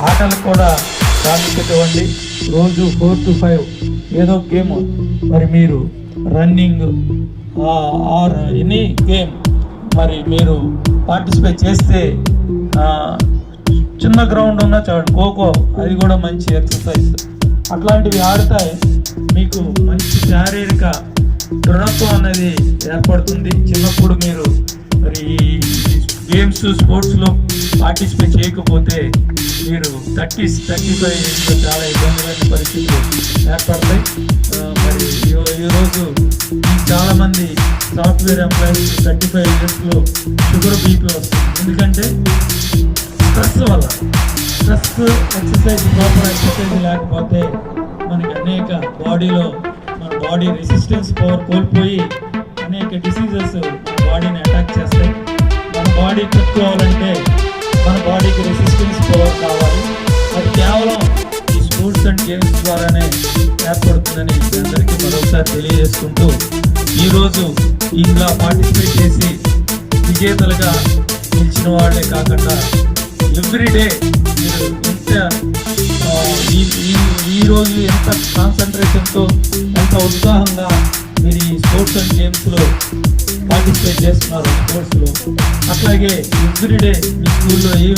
ఆటలకు కూడా ప్రాముఖ్యత ఇవ్వండి. రోజు 4 to 5 ఏదో గేమ్, మరి మీరు రన్నింగ్ ఆర్ ఎనీ గేమ్ మరి మీరు పార్టిసిపేట్ చేస్తే చిన్న గ్రౌండ్ ఉన్న చాలు, ఖోఖో అది కూడా మంచి ఎక్సర్సైజ్. అట్లాంటివి ఆడితే మీకు మంచి శారీరక దృఢత్వం అనేది ఏర్పడుతుంది. చిన్నప్పుడు మీరు మరి గేమ్స్ స్పోర్ట్స్లో పార్టిసిపేట్ చేయకపోతే మీరు 30-35 చాలా ఇబ్బందులైన పరిస్థితులు ఏర్పడతాయి. మరి ఈరోజు చాలామంది సాఫ్ట్వేర్ ఎంప్లాయీస్ 35 ఇయర్స్లో షుగర్ బీపీ వస్తుంది. ఎందుకంటే స్ట్రెస్ వల్ల. స్ట్రెస్, ఎక్సర్సైజ్, ప్రాపర్ ఎక్సర్సైజ్ లేకపోతే మనకి అనేక బాడీలో మన బాడీ రెసిస్టెన్స్ పవర్ కోల్పోయి అనేక డిసీజెస్ బాడీని అటాక్ చేస్తాయి. మన బాడీ తట్టుకోవాలంటే మన బాడీకి రెసిస్టెన్స్ పవర్ కావాలి. అది కేవలం ఈ స్పోర్ట్స్ అండ్ గేమ్స్ ద్వారానే ఏర్పడుతుందని అందరికీ మరొకసారి తెలియజేసుకుంటూ, ఈరోజు ఇందులో పార్టిసిపేట్ చేసి విజేతలుగా నిలిచిన వాళ్ళే కాకుండా ఎవ్రీడే మీరు ఈరోజు ఎంత కాన్సన్ట్రేషన్తో, ఎంత ఉత్సాహంగా మీరు ఈ స్పోర్ట్స్ అండ్ గేమ్స్లో పార్టిసిపేట్ చేస్తున్నారు. స్పోర్ట్స్లో అట్లాగే ఎవ్రీడే మీ స్కూల్లో ఈవెనింగ్